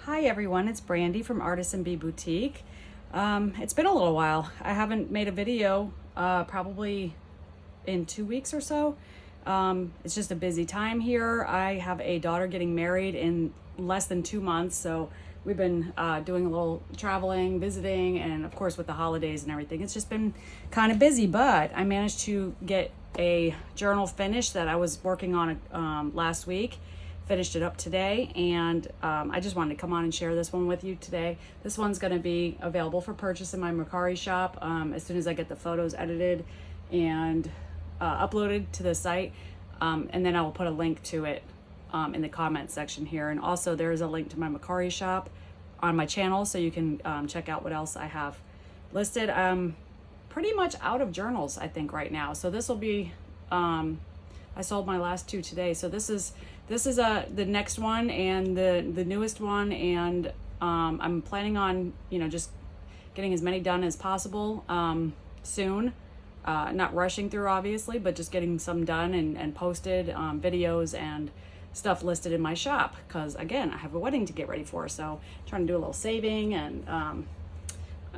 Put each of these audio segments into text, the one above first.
Hi everyone, it's Brandi from Artisan Bee Boutique. It's been a little while. I haven't made a video probably in 2 weeks or so. It's just a busy time here. I have a daughter getting married in less than 2 months, so we've been doing a little traveling, visiting, and of course with the holidays and everything, it's just been kind of busy, but I managed to get a journal finished that I was working on last week. Finished it up today, and I just wanted to come on and share this one with you today. This one's going to be available for purchase in my Mercari shop as soon as I get the photos edited and uploaded to the site, and then I will put a link to it in the comments section here. And also there is a link to my Mercari shop on my channel, so you can check out what else I have listed. I'm pretty much out of journals, I think, right now, so this will be I sold my last 2 today, so this is the next one and the newest one, and I'm planning on just getting as many done as possible soon. Not rushing through, obviously, but just getting some done and posted, videos and stuff listed in my shop, because again, I have a wedding to get ready for, so I'm trying to do a little saving, and I'm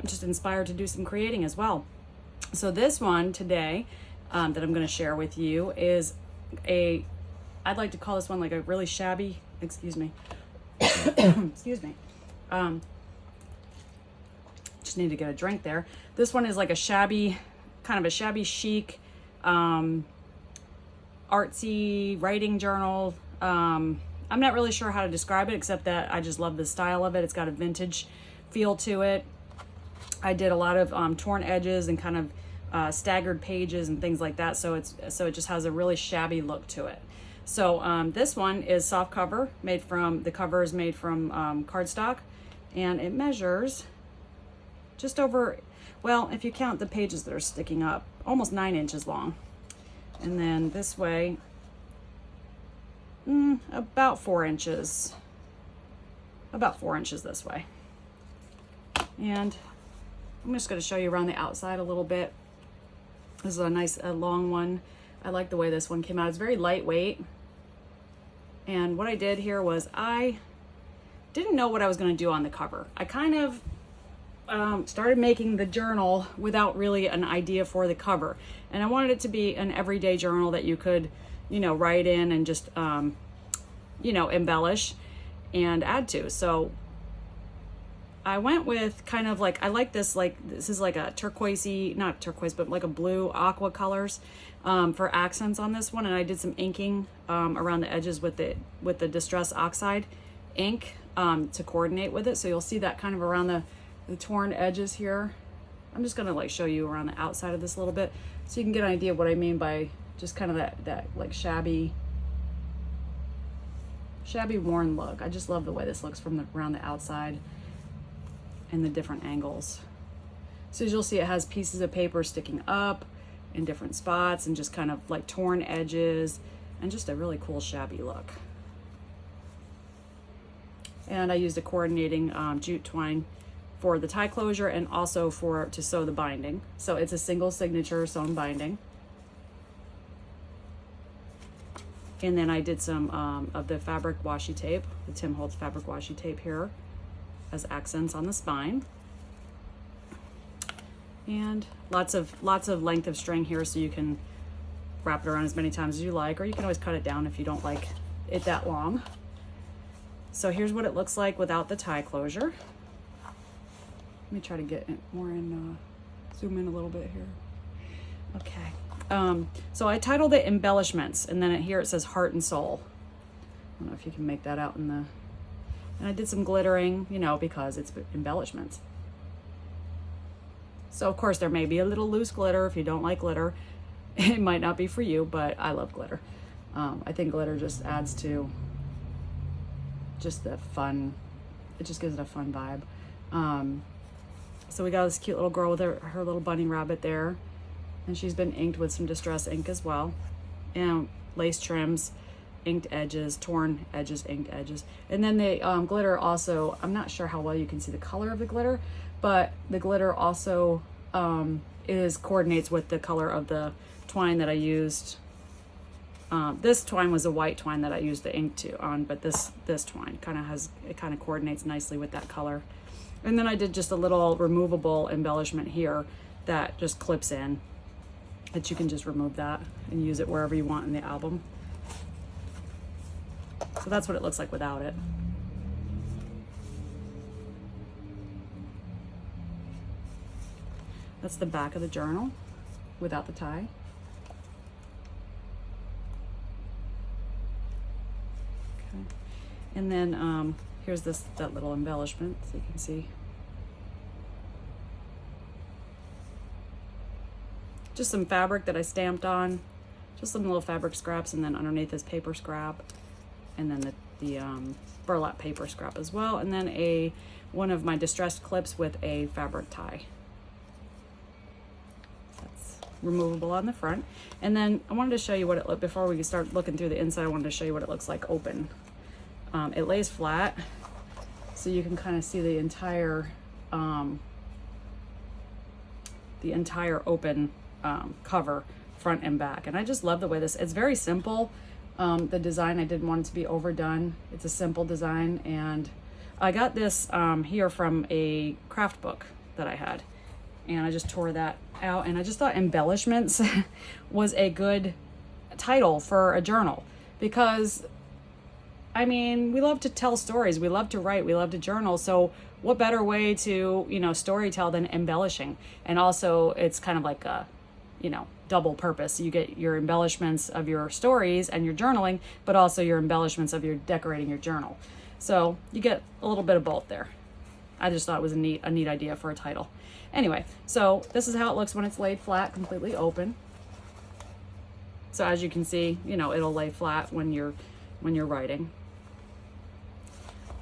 just inspired to do some creating as well. So this one today that I'm going to share with you is I'd like to call this one like a really shabby, excuse me, excuse me, just need to get a drink there. This one is like a shabby, kind of a shabby chic, artsy writing journal. I'm not really sure how to describe it, except that I just love the style of it. It's got a vintage feel to it. I did a lot of torn edges and kind of staggered pages and things like that, so it just has a really shabby look to it. So this one is soft cover, the cover is made from cardstock, and it measures just over, well, if you count the pages that are sticking up, almost 9 inches long. And then this way, about 4 inches, this way. And I'm just going to show you around the outside a little bit. This is a nice long one. I like the way this one came out. It's very lightweight. And what I did here was I didn't know what I was going to do on the cover. I kind of started making the journal without really an idea for the cover. And I wanted it to be an everyday journal that you could, write in and just, embellish and add to. So I went with kind of like, I like this, like this is like a turquoisey, not turquoise, but like a blue aqua colors for accents on this one. And I did some inking around the edges with the Distress Oxide ink to coordinate with it. So you'll see that kind of around the torn edges here. I'm just gonna like show you around the outside of this a little bit so you can get an idea of what I mean by just kind of that like shabby worn look. I just love the way this looks from around the outside and the different angles. So as you'll see, it has pieces of paper sticking up in different spots and just kind of like torn edges and just a really cool shabby look. And I used a coordinating jute twine for the tie closure and also to sew the binding. So it's a single signature sewn binding. And then I did some of the fabric washi tape, the Tim Holtz fabric washi tape here, as accents on the spine. And lots of length of string here, so you can wrap it around as many times as you like, or you can always cut it down if you don't like it that long. So here's what it looks like without the tie closure. Let me try to get more in, zoom in a little bit here. Okay. So I titled it Embellishments, and then here it says Heart and Soul. I don't know if you can make that out in the... And I did some glittering, because it's embellishments. So of course there may be a little loose glitter. If you don't like glitter, it might not be for you, but I love glitter. I think glitter just adds to just the fun. It just gives it a fun vibe. So we got this cute little girl with her little bunny rabbit there, and she's been inked with some Distress ink as well, and lace trims, inked edges, torn edges, inked edges. And then the glitter also, I'm not sure how well you can see the color of the glitter, but the glitter also coordinates with the color of the twine that I used This twine was a white twine that I used the ink on, but this twine kind of coordinates nicely with that color. And then I did just a little removable embellishment here that just clips in, that you can just remove that and use it wherever you want in the album. So that's what it looks like without it. That's the back of the journal without the tie. Okay. And then here's that little embellishment, so you can see. Just some fabric that I stamped on, just some little fabric scraps, and then underneath this paper scrap, and then the burlap paper scrap as well, and then one of my distressed clips with a fabric tie. That's removable on the front. And then I wanted to show you what it looked, before we start looking through the inside, I wanted to show you what it looks like open. It lays flat, so you can kind of see the entire open cover, front and back. And I just love the way it's very simple. The design, I didn't want it to be overdone. It's a simple design, and I got this here from a craft book that I had, and I just tore that out, and I just thought Embellishments was a good title for a journal, because I mean, we love to tell stories, we love to write, we love to journal, so what better way to, you know, story tell than embellishing? And also it's kind of like a, you know, double purpose. You get your embellishments of your stories and your journaling, but also your embellishments of your decorating your journal. So you get a little bit of both there. I just thought it was a neat idea for a title. Anyway, so this is how it looks when it's laid flat, completely open. So as you can see, you know, it'll lay flat when you're writing.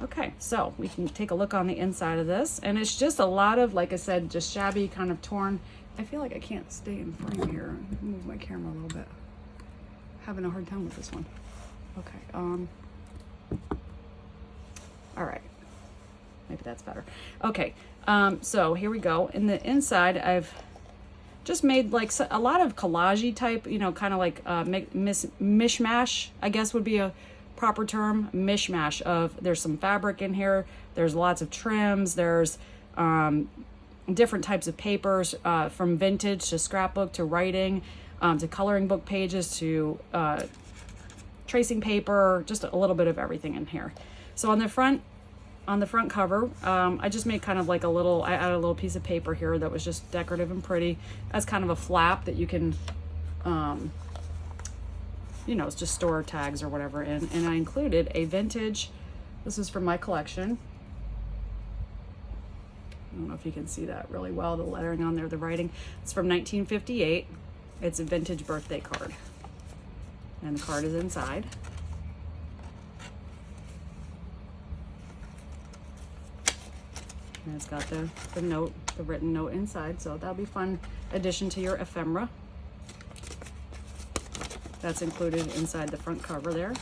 Okay, so we can take a look on the inside of this, and it's just a lot of, like I said, just shabby, kind of torn. I feel like I can't stay in frame here. Move my camera a little bit. Having a hard time with this one. Okay, all right. Maybe that's better. Okay, so here we go. In the inside, I've just made like a lot of collage-y type, you know, kind of like mishmash, I guess would be a proper term, mishmash of, there's some fabric in here, there's lots of trims, there's different types of papers, from vintage to scrapbook to writing, to coloring book pages to tracing paper, just a little bit of everything in here. So on the front cover, I just made kind of like I added a little piece of paper here that was just decorative and pretty as kind of a flap that you can you know, it's just store tags or whatever in. And I included a vintage, this is from my collection. I don't know if you can see that really well, the lettering on there, the writing. It's from 1958. It's a vintage birthday card. And the card is inside. And it's got the note, the written note inside, so that'll be fun addition to your ephemera. That's included inside the front cover there.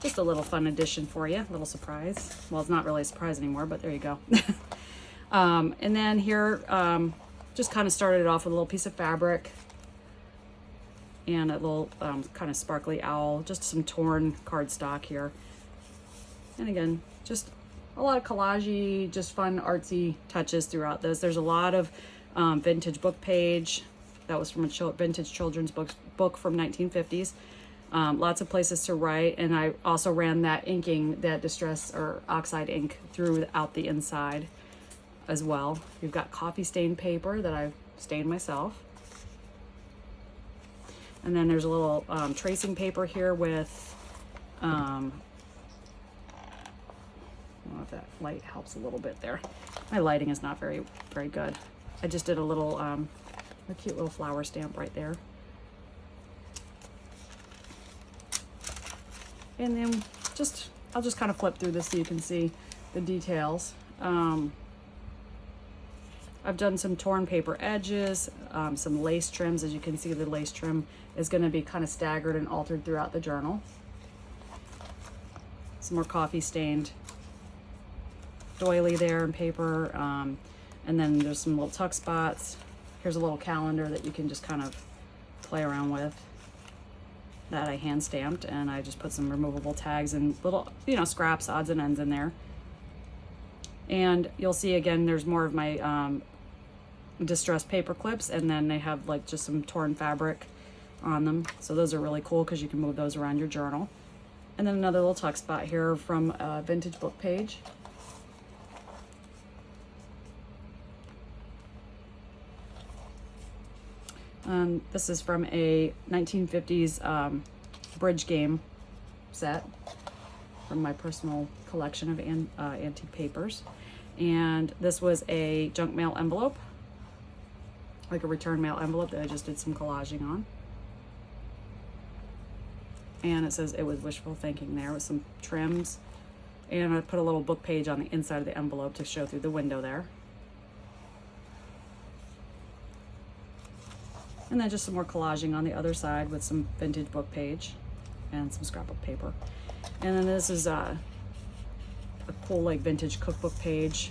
Just a little fun addition for you, a little surprise. Well, it's not really a surprise anymore, but there you go. And then here, just kind of started it off with a little piece of fabric and a little kind of sparkly owl, just some torn cardstock here. And again, just a lot of collage-y, just fun artsy touches throughout this. There's a lot of vintage book page. That was from a vintage children's book from 1950s. Lots of places to write, and I also ran that inking, that distress or oxide ink throughout the inside as well. You've got coffee stained paper that I've stained myself. And then there's a little tracing paper here with, I don't know if that light helps a little bit there. My lighting is not very good. I just did a little, a cute little flower stamp right there. And then I'll just kind of flip through this so you can see the details. I've done some torn paper edges, some lace trims. As you can see, the lace trim is going to be kind of staggered and altered throughout the journal. Some more coffee stained doily there in paper. And then there's some little tuck spots. Here's a little calendar that you can just kind of play around with. that I hand stamped, and I just put some removable tags and little, you know, scraps, odds and ends in there. And you'll see again, there's more of my distressed paper clips, and then they have like just some torn fabric on them. So those are really cool because you can move those around your journal. And then another little tuck spot here from a vintage book page. This is from a 1950s bridge game set from my personal collection of antique papers. And this was a junk mail envelope, like a return mail envelope that I just did some collaging on. And it says it was wishful thinking there with some trims. And I put a little book page on the inside of the envelope to show through the window there. And then just some more collaging on the other side with some vintage book page and some scrapbook paper. And then this is a cool like vintage cookbook page.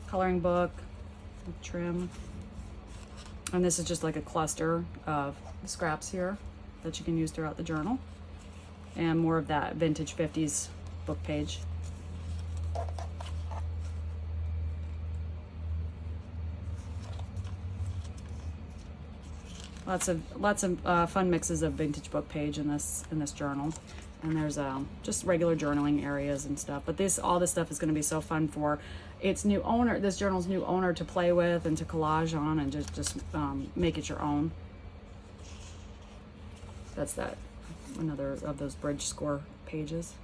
Coloring book, trim. And this is just like a cluster of scraps here that you can use throughout the journal. And more of that vintage 50s book page. Lots of fun mixes of vintage book page in this journal, and there's just regular journaling areas and stuff. But all this stuff is going to be so fun for its new owner, this journal's new owner, to play with and to collage on and just make it your own. That's another of those bridge score pages.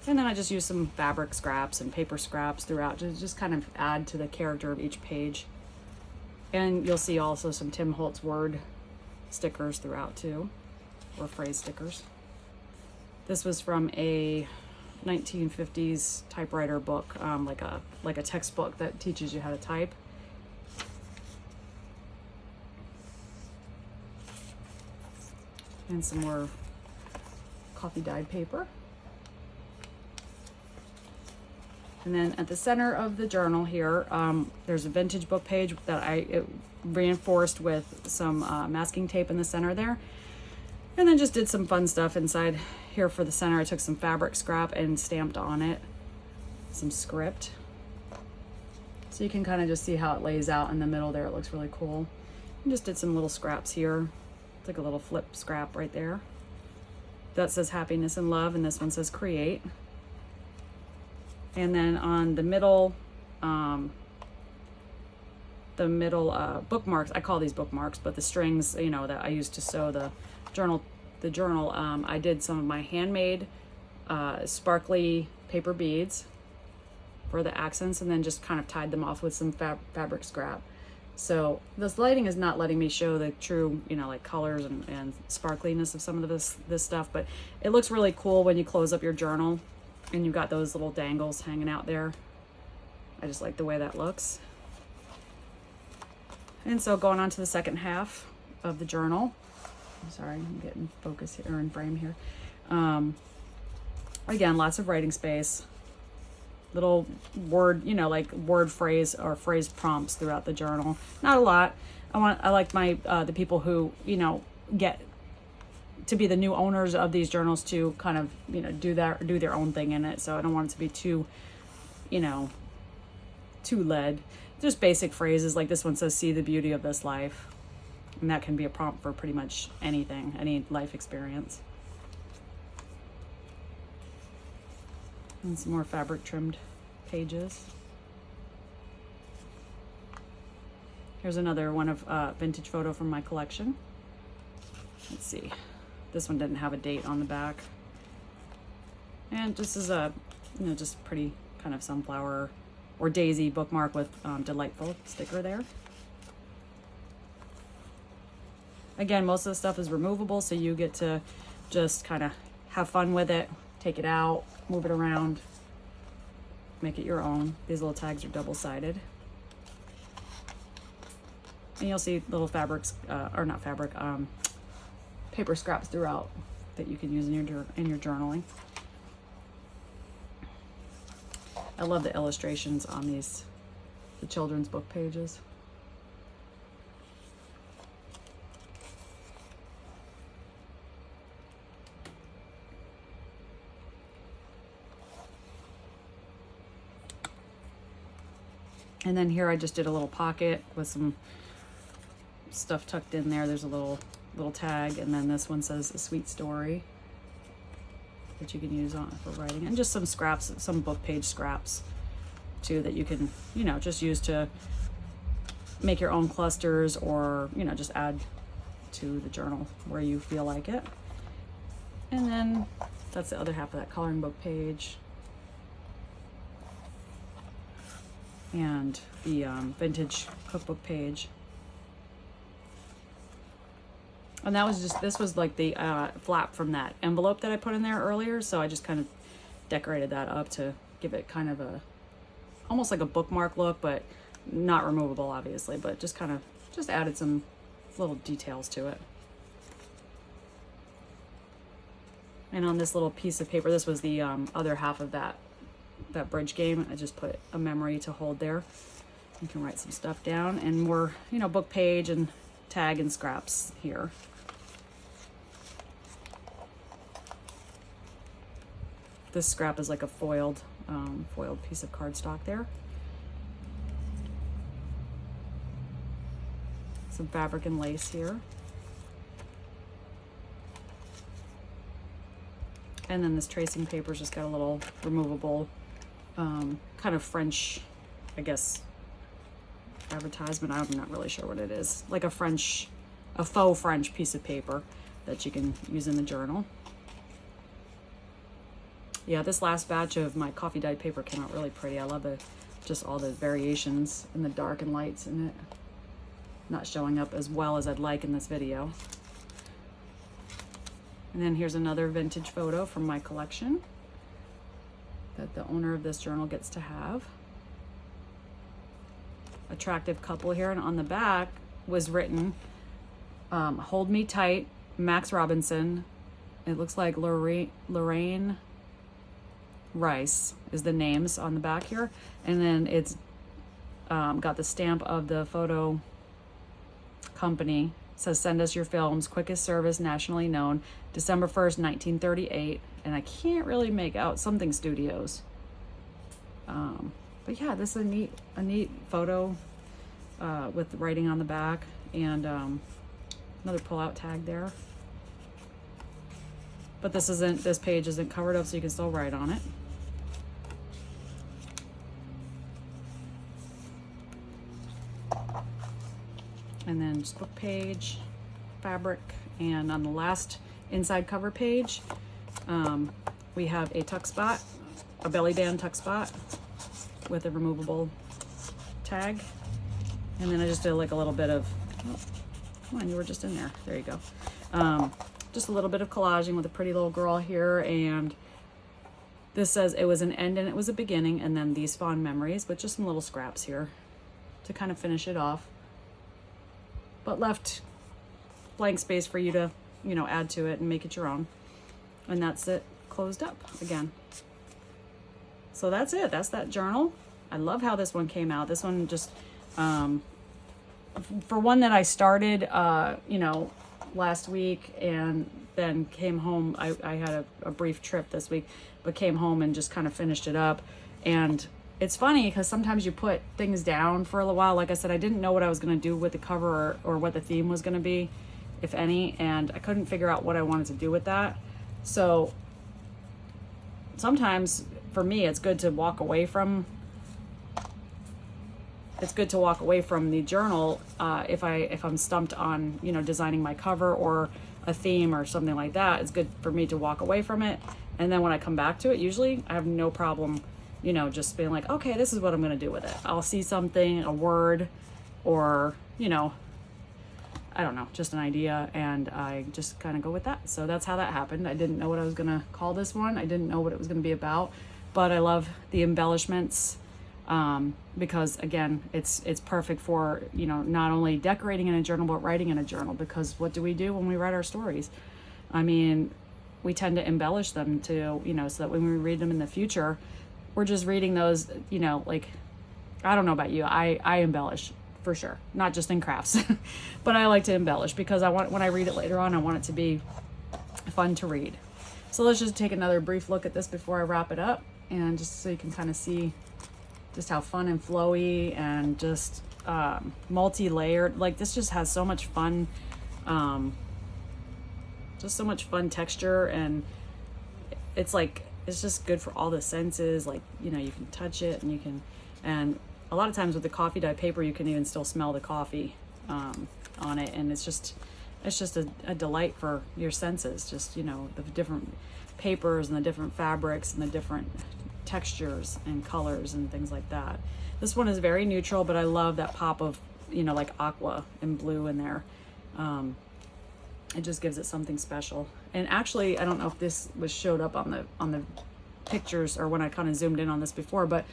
And then I just use some fabric scraps and paper scraps throughout to just kind of add to the character of each page. And you'll see also some Tim Holtz word stickers throughout too, or phrase stickers. This was from a 1950s typewriter book, like a textbook that teaches you how to type. And some more coffee dyed paper. And then at the center of the journal here, there's a vintage book page that I reinforced with some masking tape in the center there. And then just did some fun stuff inside here for the center. I took some fabric scrap and stamped on it some script. So you can kind of just see how it lays out in the middle there. It looks really cool. And just did some little scraps here. It's like a little flip scrap right there. That says happiness and love, and this one says create. And then on the middle bookmarks, I call these bookmarks, but the strings, you know, that I used to sew the journal, I did some of my handmade sparkly paper beads for the accents, and then just kind of tied them off with some fabric scrap. So this lighting is not letting me show the true, you know, like colors and sparkliness of some of this stuff, but it looks really cool when you close up your journal and you've got those little dangles hanging out there. I just like the way that looks. And so going on to the second half of the journal. I'm sorry, I'm getting focus here, or in frame here. Again, lots of writing space. Little word, you know, like word phrase or phrase prompts throughout the journal. Not a lot. I like my the people who, you know, get to be the new owners of these journals to kind of, you know, do their own thing in it. So I don't want it to be too, you know, too led. Just basic phrases like this one says, see the beauty of this life. And that can be a prompt for pretty much anything, any life experience. And some more fabric trimmed pages. Here's another one of vintage photo from my collection. Let's see. This one didn't have a date on the back. And this is a, you know, just pretty kind of sunflower or daisy bookmark with delightful sticker there. Again, most of the stuff is removable, so you get to just kind of have fun with it, take it out, move it around, make it your own. These little tags are double-sided. And you'll see little fabrics, or not fabric, paper scraps throughout that you can use in your journaling. I love the illustrations on these the children's book pages. And then here I just did a little pocket with some stuff tucked in there. There's a little tag, and then this one says a sweet story that you can use on for writing, and just some scraps, some book page scraps too, that you can, you know, just use to make your own clusters, or, you know, just add to the journal where you feel like it. And then that's the other half of that coloring book page. And the vintage cookbook page. And that was just, this was like the flap from that envelope that I put in there earlier, so I just kind of decorated that up to give it kind of a, almost like a bookmark look, but not removable obviously, but just kind of, just added some little details to it. And on this little piece of paper, this was the other half of that bridge game, I just put a memory to hold there. You can write some stuff down, and more, you know, book page and tag and scraps here. This scrap is like a foiled piece of cardstock there. Some fabric and lace here. And then this tracing paper's just got a little removable kind of French, I guess, advertisement. I'm not really sure what it is. Like a faux French piece of paper that you can use in the journal. Yeah, this last batch of my coffee dyed paper came out really pretty. I love just all the variations and the dark and lights in it. Not showing up as well as I'd like in this video. And then here's another vintage photo from my collection that the owner of this journal gets to have. Attractive couple here, and on the back was written, "Hold me tight, Max Robinson." It looks like Lorraine Rice is the names on the back here, and then it's got the stamp of the photo company. It says, "Send us your films, quickest service nationally known, December 1st, 1938. And I can't really make out, something studios. But yeah, this is a neat photo with writing on the back, and another pull-out tag there. But this page isn't covered up, so you can still write on it. And then just book page, fabric, and on the last inside cover page, we have a tuck spot, a belly band tuck spot with a removable tag. And then I just did like a little bit of, oh, come on, you were just in there. There you go. Just a little bit of collaging with a pretty little girl here, and this says it was an end and it was a beginning, and then these fond memories, but just some little scraps here to kind of finish it off. But left blank space for you to, you know, add to it and make it your own. And that's it closed up again. So that's it. That's that journal. I love how this one came out. This one just, for one that I started, you know, last week, and then came home. I had a brief trip this week, but came home and just kind of finished it up. And it's funny because sometimes you put things down for a little while. Like I said, I didn't know what I was going to do with the cover, or what the theme was going to be, if any, and I couldn't figure out what I wanted to do with that. So sometimes for me, it's good to walk away from the journal if I'm stumped on, you know, designing my cover or a theme or something like that. It's good for me to walk away from it, and then when I come back to it, usually I have no problem, you know, just being like, okay, this is what I'm going to do with it. I'll see something, a word, or, you know, I don't know, just an idea, and I just kind of go with that. So that's how that happened. I didn't know what I was going to call this one. I didn't know what it was going to be about, but I love the embellishments because, again, it's perfect for, you know, not only decorating in a journal, but writing in a journal, because what do we do when we write our stories? I mean, we tend to embellish them to, you know, so that when we read them in the future, we're just reading those, you know, like I don't know about you, I embellish for sure, not just in crafts, but I like to embellish because I want, when I read it later on, I want it to be fun to read. So let's just take another brief look at this before I wrap it up, and just so you can kind of see just how fun and flowy and just multi-layered. Like, this just has so much fun, just so much fun texture, and it's like, it's just good for all the senses. Like, you know, you can touch it, and you can, and a lot of times with the coffee dye paper, you can even still smell the coffee on it, and it's just a delight for your senses. Just, you know, the different papers and the different fabrics and the different textures and colors and things like that. This one is very neutral, but I love that pop of, you know, like aqua and blue in there. It just gives it something special. And actually, I don't know if this was showed up on the pictures or when I kind of zoomed in on this before, but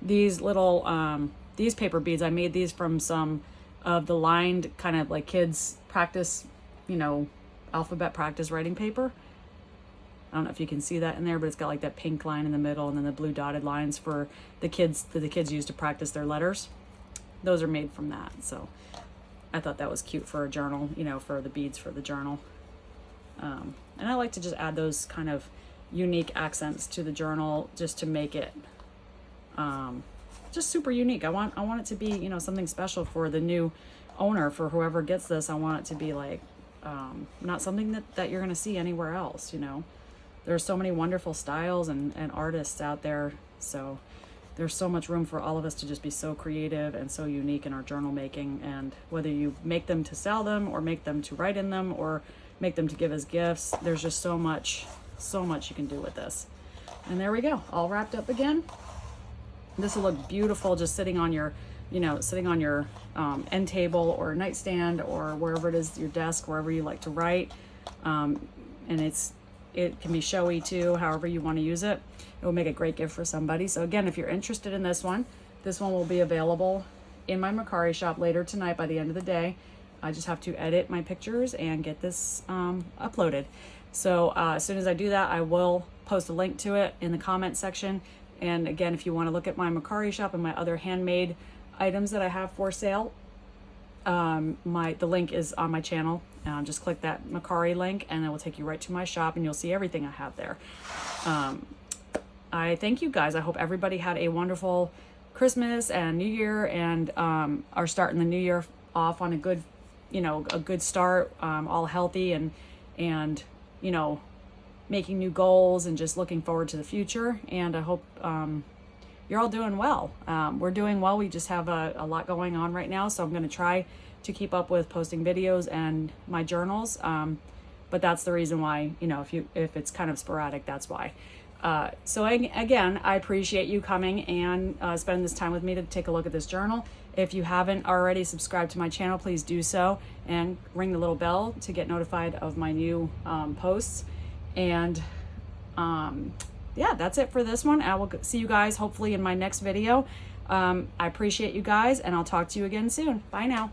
these little these paper beads, I made these from some of the lined kind of like kids practice, you know, alphabet practice writing paper. I don't know if you can see that in there, but it's got like that pink line in the middle and then the blue dotted lines for the kids that the kids use to practice their letters. Those are made from that. So I thought that was cute for a journal, you know, for the beads for the journal. And I like to just add those kind of unique accents to the journal just to make it just super unique. I want it to be, you know, something special for the new owner, for whoever gets this. I want it to be like not something that you're going to see anywhere else, you know. There's so many wonderful styles and artists out there, so there's so much room for all of us to just be so creative and so unique in our journal making. And whether you make them to sell them or make them to write in them or make them to give as gifts, there's just so much you can do with this. And there we go, all wrapped up again. This will look beautiful just sitting on your, you know, sitting on your end table or nightstand or wherever it is, your desk, wherever you like to write. And it can be showy too, however you want to use it. It will make a great gift for somebody. So again, if you're interested in this one will be available in my Mercari shop later tonight by the end of the day. I just have to edit my pictures and get this uploaded. So as soon as I do that, I will post a link to it in the comment section. And again, if you want to look at my Mercari shop and my other handmade items that I have for sale, the link is on my channel. Just click that Mercari link and it will take you right to my shop, and you'll see everything I have there. I thank you guys. I hope everybody had a wonderful Christmas and New Year, and are starting the new year off on a good, you know, a good start, all healthy and you know, making new goals and just looking forward to the future. And I hope you're all doing well. We're doing well. We just have a lot going on right now, so I'm going to try to keep up with posting videos and my journals. But that's the reason why, you know, if it's kind of sporadic, that's why. So again, I appreciate you coming and spending this time with me to take a look at this journal. If you haven't already subscribed to my channel, please do so and ring the little bell to get notified of my new posts. And yeah, that's it for this one. I will see you guys hopefully in my next video. I appreciate you guys, and I'll talk to you again soon. Bye now.